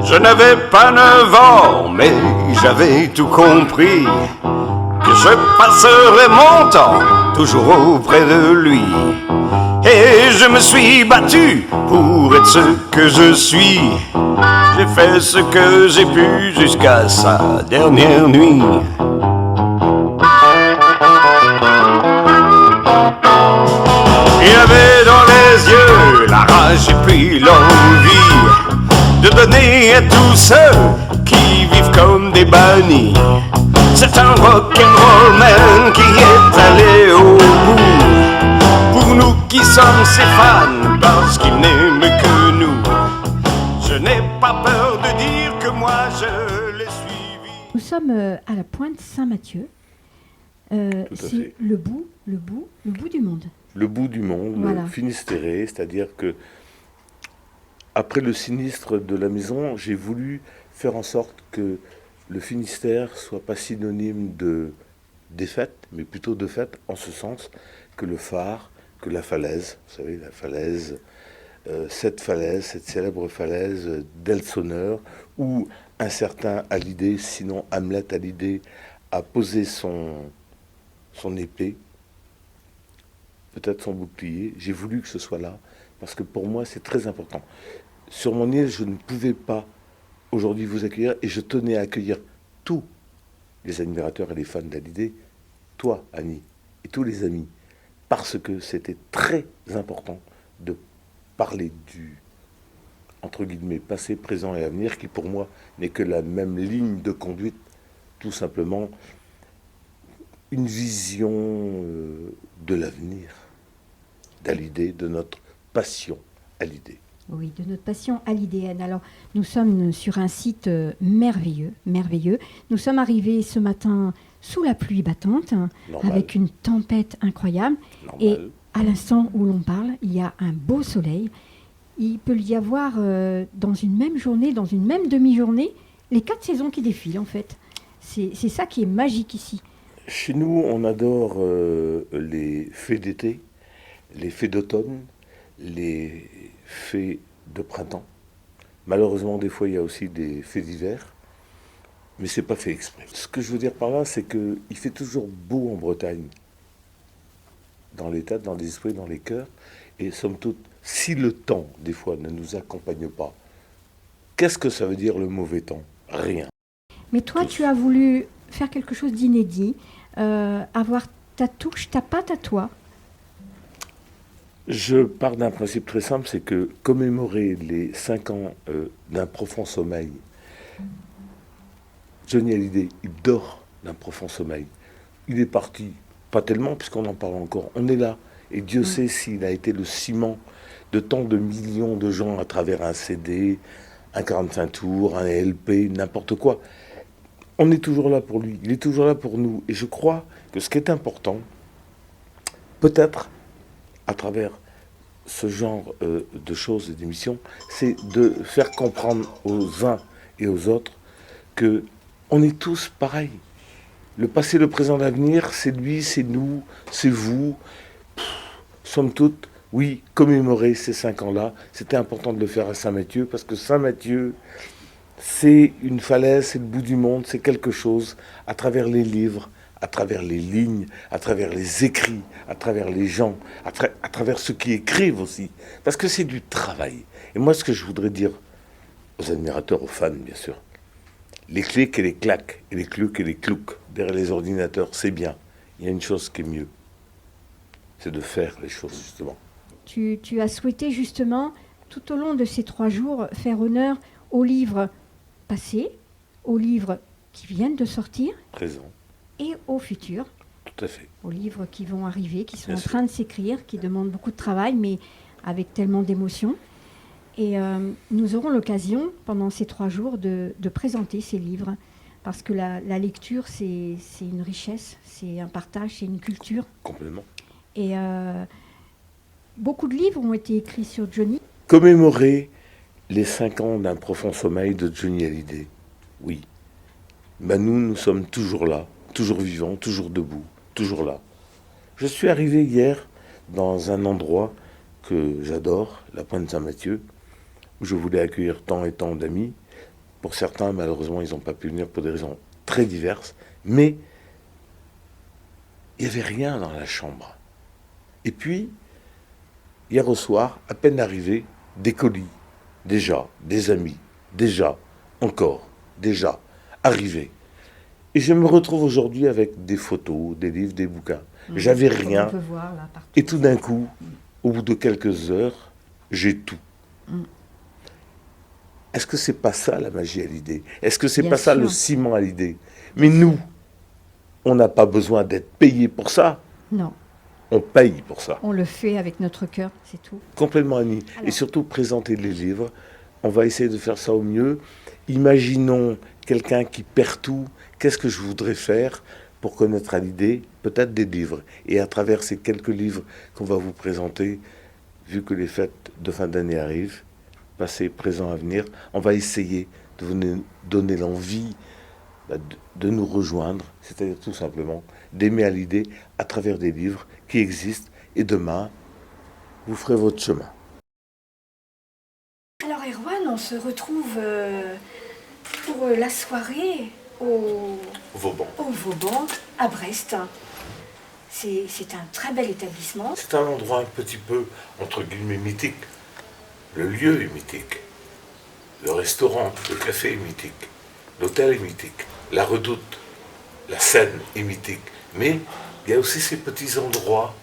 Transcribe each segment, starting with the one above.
Je n'avais pas 9 ans, mais j'avais tout compris, que je passerais mon temps toujours auprès de lui. Et je me suis battu pour être ce que je suis. J'ai fait ce que j'ai pu jusqu'à sa dernière nuit. Il avait dans les yeux la rage et puis l'envie de donner à tous ceux qui vivent comme des bannis. C'est un rock'n'roll man qui est allé au bout. Pour nous qui sommes ses fans, parce qu'il n'aime que nous. Je n'ai pas peur de dire que moi je l'ai suivi. Nous sommes à la pointe Saint-Mathieu. C'est le bout du monde. Le bout du monde, Voilà. Finistéré, c'est-à-dire que après le sinistre de la maison, j'ai voulu faire en sorte que le Finistère soit pas synonyme de défaite, mais plutôt de fête, en ce sens que le phare, que la falaise, vous savez, la falaise, cette célèbre falaise d'Elseneur, où un certain Hallyday, sinon Hamlet Hallyday, a posé son épée, peut-être son bouclier. J'ai voulu que ce soit là, parce que pour moi, c'est très important. Sur mon île, je ne pouvais pas aujourd'hui vous accueillir, et je tenais à accueillir tous les admirateurs et les fans d'Hallyday, toi, Annie, et tous les amis, parce que c'était très important de parler du, entre guillemets, passé, présent et avenir, qui pour moi n'est que la même ligne de conduite, tout simplement une vision de l'avenir d'Hallyday, de notre passion Hallyday. Oui, de notre passion hallydaise. Alors, nous sommes sur un site merveilleux. Nous sommes arrivés ce matin sous la pluie battante, avec une tempête incroyable. Normal. Et à l'instant où l'on parle, il y a un beau soleil. Il peut y avoir dans une même journée, dans une même demi-journée, les 4 saisons qui défilent en fait. C'est ça qui est magique ici. Chez nous, on adore les fées d'été, les fées d'automne, les fées de printemps. Malheureusement, des fois, il y a aussi des fées d'hiver, mais c'est pas fait exprès. Ce que je veux dire par là, c'est qu'il fait toujours beau en Bretagne, dans les têtes, dans les esprits, dans les cœurs, et somme toute, si le temps, des fois, ne nous accompagne pas, qu'est-ce que ça veut dire le mauvais temps? Rien. Mais toi, tu as voulu faire quelque chose d'inédit, avoir ta touche, ta patte à toi. Je pars d'un principe très simple, c'est que commémorer les 5 ans d'un profond sommeil, Johnny Hallyday, il dort d'un profond sommeil. Il est parti, pas tellement, puisqu'on en parle encore. On est là, et Dieu sait s'il a été le ciment de tant de millions de gens à travers un CD, un 45 tours, un LP, n'importe quoi. On est toujours là pour lui, il est toujours là pour nous. Et je crois que ce qui est important, peut-être à travers ce genre de choses et d'émissions, c'est de faire comprendre aux uns et aux autres que on est tous pareils. Le passé, le présent, l'avenir, c'est lui, c'est nous, c'est vous. Somme toute, oui, commémorer ces 5 ans-là, c'était important de le faire à Saint-Mathieu, parce que Saint-Mathieu, c'est une falaise, c'est le bout du monde, c'est quelque chose, à travers les livres, à travers les lignes, à travers les écrits, à travers les gens, à travers ceux qui écrivent aussi. Parce que c'est du travail. Et moi, ce que je voudrais dire aux admirateurs, aux fans, bien sûr, les clics et les claques, et les clucs et les cloucs derrière les ordinateurs, c'est bien. Il y a une chose qui est mieux, c'est de faire les choses, justement. Tu as souhaité justement, tout au long de ces 3 jours, faire honneur aux livres passés, aux livres qui viennent de sortir, Présent, et aux futurs, tout à fait. aux livres qui vont arriver, qui sont Bien en sûr. train de s'écrire, qui demandent beaucoup de travail, mais avec tellement d'émotion. Et nous aurons l'occasion, pendant ces 3 jours, de présenter ces livres, parce que la lecture, c'est une richesse, c'est un partage, c'est une culture. Complètement. Et beaucoup de livres ont été écrits sur Johnny. Commémorer les 5 ans d'un profond sommeil de Johnny Hallyday, oui. Ben nous sommes toujours là, toujours vivants, toujours debout, toujours là. Je suis arrivé hier dans un endroit que j'adore, la Pointe Saint-Mathieu, où je voulais accueillir tant et tant d'amis, Pour certains, malheureusement, ils n'ont pas pu venir pour des raisons très diverses. Mais il n'y avait rien dans la chambre. Et puis, hier au soir, à peine arrivé, des colis. Déjà, des amis. Déjà, encore. Déjà, arrivés. Et je me retrouve aujourd'hui avec des photos, des livres, des bouquins. J'avais Comme rien. on peut voir, là, partout. Et tout d'un coup, au bout de quelques heures, j'ai tout. Est-ce que c'est pas ça la magie à l'idée? Est-ce que c'est Bien pas ça sûr. le ciment à l'idée? Mais nous, on n'a pas besoin d'être payé pour ça. Non, On paye pour ça. on le fait avec notre cœur, c'est tout. Complètement, Annie. Et Alors. surtout, présenter les livres. On va essayer de faire ça au mieux. Imaginons quelqu'un qui perd tout. Qu'est-ce que je voudrais faire pour connaître à l'idée? Peut-être des livres. Et à travers ces quelques livres qu'on va vous présenter, vu que les fêtes de fin d'année arrivent, passé, présent, avenir, on va essayer de vous donner l'envie de nous rejoindre, c'est-à-dire tout simplement d'aimer à l'idée à travers des livres qui existent. Et demain, vous ferez votre chemin. Alors Erwan, on se retrouve pour la soirée au Vauban. Vauban, à Brest. C'est un très bel établissement. C'est un endroit un petit peu, entre guillemets, mythique. Le lieu est mythique. Le restaurant, le café est mythique. L'hôtel est mythique. La redoute, la scène est mythique. Mais il y a aussi ces petits endroits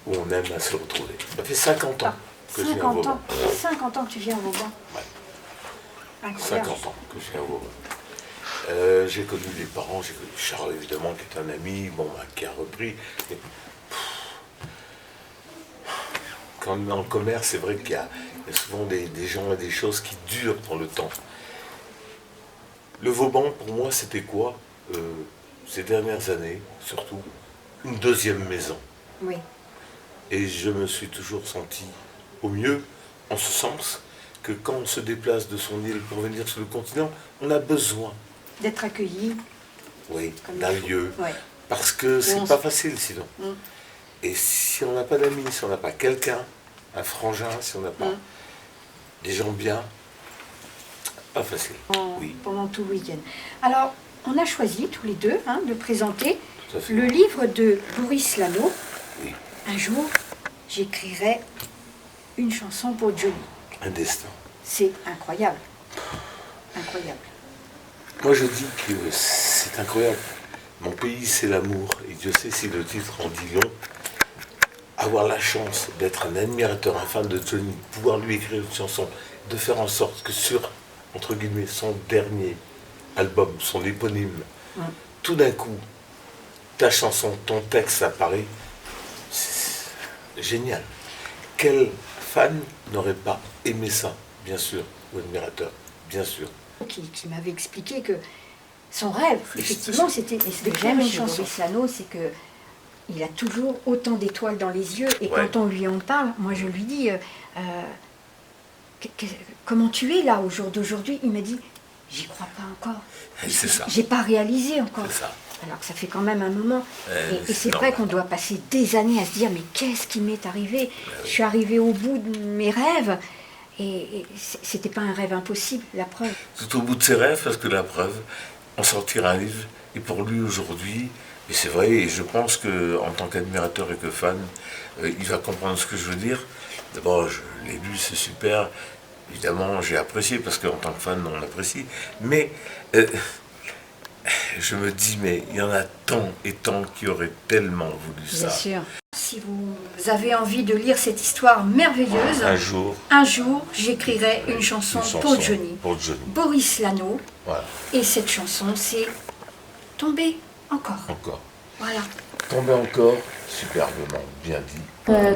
où on aime à se retrouver. Ça fait 50 ans que je viens à 50 Vauban. ans, 50 ans que tu viens au Vauban. Ouais. Incroyable. 50 ans que je viens à Vauban. J'ai connu les parents, j'ai connu Charles évidemment, qui est un ami, qui a repris. Et, quand on est dans le commerce, c'est vrai qu'il y a souvent des gens et des choses qui durent dans le temps. Le Vauban, pour moi, c'était quoi ces dernières années, surtout, une deuxième maison. Oui, Et je me suis toujours senti au mieux, en ce sens que quand on se déplace de son île pour venir sur le continent, on a besoin, d'être accueilli. oui, Comme d'un il faut. lieu. Ouais. Parce que c'est on pas s- facile sinon. Mm. Et si on n'a pas d'amis, si on n'a pas quelqu'un, un frangin, si on n'a pas des gens bien, pas facile. Oui, Pendant tout le week-end. Alors, on a choisi tous les deux de présenter tout à fait. le livre de Boris Lano. Oui, Un jour, j'écrirai une chanson pour Johnny. un destin. C'est incroyable. Incroyable. Moi je dis que c'est incroyable. Mon pays c'est l'amour. Et Dieu sait si le titre en dit long. Avoir la chance d'être un admirateur, un fan de Johnny, pouvoir lui écrire une chanson, de faire en sorte que sur, entre guillemets, son dernier album, son éponyme, tout d'un coup, ta chanson, ton texte apparaît, c'est génial. Quel fan n'aurait pas aimé ça, bien sûr, ou admirateur, bien sûr. Qui m'avait expliqué que son rêve, effectivement, c'était d'écrire une chanson. Boris Lano, c'est que il a toujours autant d'étoiles dans les yeux. Et Ouais. quand on lui en parle, moi je lui dis comment tu es là au jour d'aujourd'hui? Il m'a dit j'y crois pas encore. C'est ça. J'ai pas réalisé encore. C'est ça. Alors que ça fait quand même un moment. Et c'est c'est vrai normal. qu'on doit passer des années à se dire mais qu'est-ce qui m'est arrivé? Je suis arrivée au bout de mes rêves. Et c'était pas un rêve impossible, la preuve. Tout au bout de ses rêves, parce que la preuve, on sortira un livre, et pour lui aujourd'hui, et c'est vrai, et je pense qu'en tant qu'admirateur et que fan, il va comprendre ce que je veux dire. D'abord, je l'ai lu, c'est super, évidemment, j'ai apprécié, parce qu'en tant que fan, on apprécie, mais je me dis, mais il y en a tant et tant qui auraient tellement voulu ça. Bien sûr. Si vous avez envie de lire cette histoire merveilleuse, Un jour, j'écrirai une chanson une chanson pour Johnny. Pour Johnny. Boris Lano. Voilà, Et cette chanson, c'est Tomber encore. encore. Voilà. Tomber encore, superbement, bien dit.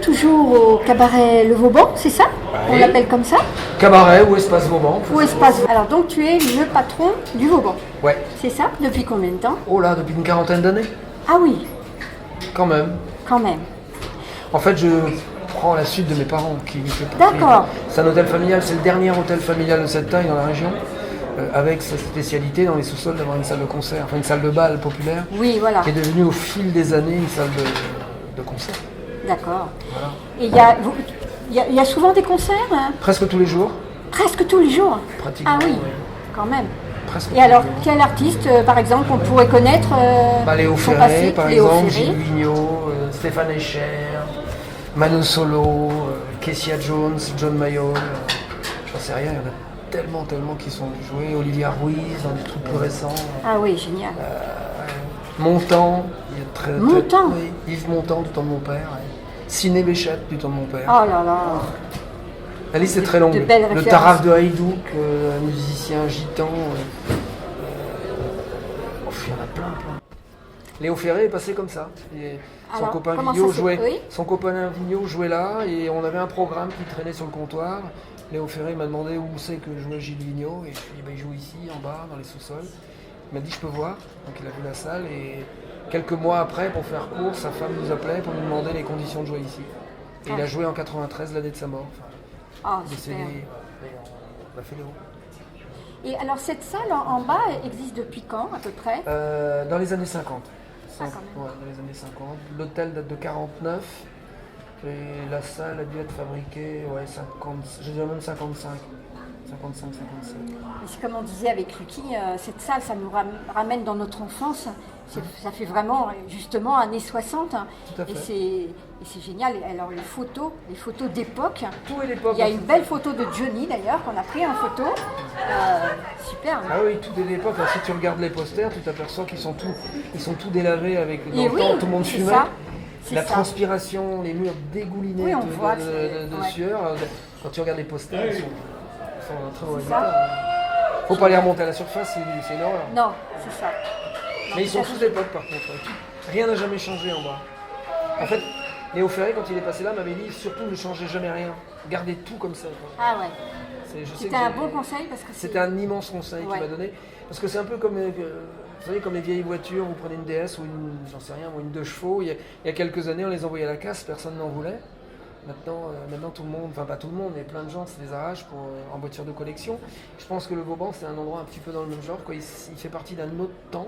Toujours au cabaret Le Vauban, c'est ça? On Oui. l'appelle comme ça? Cabaret ou espace Vauban. Ou espace. Alors donc tu es le patron du Vauban, Ouais. c'est ça? Depuis combien de temps? Oh là, depuis une quarantaine d'années, Ah oui, quand même. quand même. En fait, je prends la suite de mes parents qui étaient D'accord. C'est un hôtel familial, c'est le dernier hôtel familial de cette taille dans la région, avec sa spécialité dans les sous-sols d'avoir une salle de concert, enfin une salle de bal populaire, Oui, voilà. qui est devenue au fil des années une salle de concert. D'accord. Voilà. Et il y a souvent des concerts, hein? Presque tous les jours. Presque tous les jours. Pratiquement. Ah oui, Ouais. quand même. Presque Et alors, quel artiste, par exemple, on pourrait connaître Léo son Ferré, passé, par Léo exemple, Ferré. Gilles Vigneault, Stéphane Escher, Mano Solo, Kessia Jones, John Mayall, j'en sais rien, il y en a tellement qui sont joués, Olivia Ruiz, dans des trucs plus récents. Ah oui, génial. Montand, Montand. Oui, Yves Montand du temps de mon père, ouais. Ciné Béchette du temps de mon père. Oh là là. La liste est très longue. De belles Le références. Taraf de Haïdouk, un musicien gitan. Il y en a plein. Léo Ferré est passé comme ça. Et son Alors, copain comment Vigneault ça s'est- jouait. oui Son copain Vigneault jouait là et on avait un programme qui traînait sur le comptoir. Léo Ferré m'a demandé où c'est que jouait Gilles Vigneault et je lui ai dit il joue ici en bas dans les sous-sols. Il m'a dit je peux voir. Donc il a vu la salle et quelques mois après pour faire court, sa femme nous appelait pour nous demander les conditions de jouer ici. Et il a joué en 93 l'année de sa mort. Enfin, Oh, décédé. super. On a fait Léo. Et alors, cette salle en bas existe depuis quand, à peu près? Dans les années 50. Ah, quand même. Ouais, dans les années 50. L'hôtel date de 49 et la salle a dû être fabriquée, 50, je dirais même 55. 55. Et c'est comme on disait avec Lucky, cette salle, ça nous ramène dans notre enfance. Ça fait vraiment, justement, années 60. Tout à fait. Et c'est génial. Et alors, les photos d'époque. Tout est l'époque. Il y a une belle photo de Johnny, d'ailleurs, qu'on a pris en photo. Super. Ah oui, tout est l'époque. Si tu regardes les posters, tu t'aperçois qu'ils sont tous délavés avec dans Et le oui, temps, tout le monde c'est fumait. ça. C'est La ça. transpiration, les murs dégoulinés Oui, on de voit que c'est- ouais. sueur. Quand tu regardes les posters, ils sont en très mauvais C'est état. Faut pas les remonter à la surface, c'est une horreur. Non, c'est ça. Non, Mais ils sont tout à tous fait. d'époque par contre. Rien n'a jamais changé en bas. En fait, Léo Ferré, quand il est passé là, m'avait dit surtout ne changez jamais rien. Gardez tout comme ça. Quoi. Ah ouais. Je sais C'était que un j'ai- bon conseil parce que C'était un immense conseil Ouais. qu'il m'a donné. Parce que c'est un peu comme, vous savez, comme les vieilles voitures, vous prenez une DS ou une, j'en sais rien, ou une 2 chevaux. Il y a quelques années, on les envoyait à la casse, personne n'en voulait. Maintenant, tout le monde, enfin pas tout le monde, mais plein de gens se les arrachent en voiture de collection. Je pense que le Vauban, c'est un endroit un petit peu dans le même genre. Quoi. Il fait partie d'un autre temps.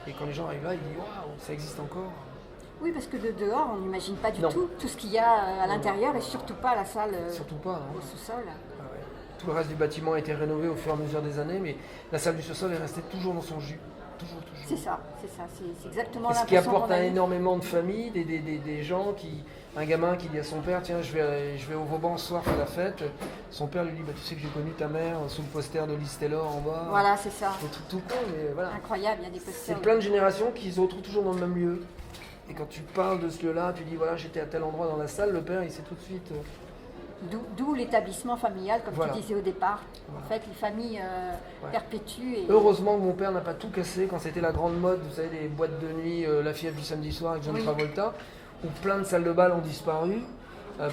Et quand les gens arrivent là, ils disent waouh, ça existe encore. Oui, parce que de dehors, on n'imagine pas du Non. tout ce qu'il y a à l'intérieur et surtout pas la salle Surtout pas. Hein. au sous-sol. Ah ouais. Tout le reste du bâtiment a été rénové au fur et à mesure des années, mais la salle du sous-sol est restée toujours dans son jus. Toujours. C'est ça, c'est exactement Et ce qui l'impression apporte qu'on a eue. énormément de familles, des gens un gamin qui dit à son père, tiens, je vais au Vauban ce soir faire la fête. Son père lui dit, bah, tu sais que j'ai connu ta mère sous le poster de Liz Taylor en bas. Voilà, c'est ça. Des trucs tout con, mais voilà. Incroyable, il y a des posters. C'est plein de générations qui se retrouvent toujours dans le même lieu. Et quand tu parles de ce lieu-là, tu dis, voilà, j'étais à tel endroit dans la salle, le père, il sait tout de suite. D'où l'établissement familial, comme Voilà. tu disais au départ. Voilà. En fait, les familles Ouais. perpétuent. Et... Heureusement que mon père n'a pas tout cassé quand c'était la grande mode, vous savez, des boîtes de nuit, la fièvre du samedi soir avec John Oui. Travolta, où plein de salles de bal ont disparu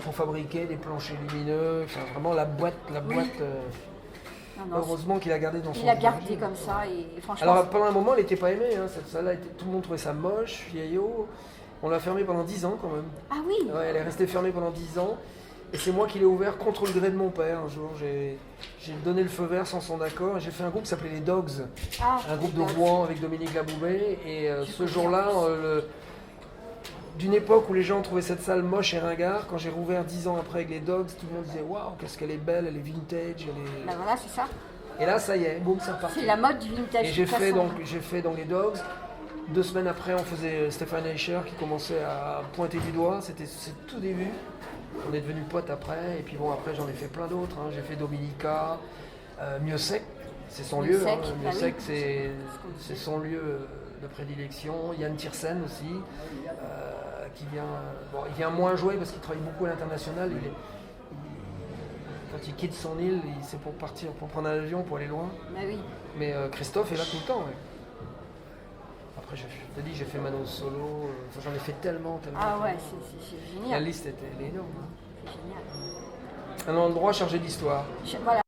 pour fabriquer des planchers lumineux, enfin vraiment la boîte. Non, non, Heureusement qu'il a gardé dans son il a gardé imaginaire. comme ça et franchement. Alors pendant un moment, elle n'était pas aimée, hein, cette salle-là, tout le monde trouvait ça moche, vieillot. On l'a fermée pendant 10 ans quand même. Ah oui. Ouais, elle est restée fermée pendant 10 ans. Et c'est moi qui l'ai ouvert contre le gré de mon père un jour. J'ai donné le feu vert sans son accord. J'ai fait un groupe qui s'appelait les Dogs. Ah, Un groupe de d'accord. Rouen avec Dominique Laboubet. Et ce connais jour-là, en plus. d'une époque où les gens trouvaient cette salle moche et ringard, quand j'ai rouvert 10 ans après avec les Dogs, tout le monde disait waouh, qu'est-ce qu'elle est belle, elle est vintage. Ben voilà, c'est ça. Et là, ça y est, boum, c'est reparti. C'est la mode du vintage. Et de j'ai toute fait, façon. donc les Dogs. 2 semaines après, on faisait Stéphane Escher qui commençait à pointer du doigt. C'était tout début. On est devenus potes après. Et puis bon, après, j'en ai fait plein d'autres. Hein. J'ai fait Dominica, Mieux Sec, c'est son lieu. Sec, Hein. bah Mieux oui. Sec, c'est son lieu de prédilection. Yann Tiersen aussi, qui vient. Bon, il vient moins jouer parce qu'il travaille beaucoup à l'international. Quand il quitte son île, c'est pour partir, pour prendre un avion, pour aller loin. Ben oui. Mais Christophe est là tout le temps. Ouais. Après, je t'ai dit, j'ai fait Mano Solo. J'en ai fait tellement. Ah ouais, tellement. c'est La génial. liste elle est énorme. Hein. C'est génial. Un endroit chargé d'histoire. Voilà,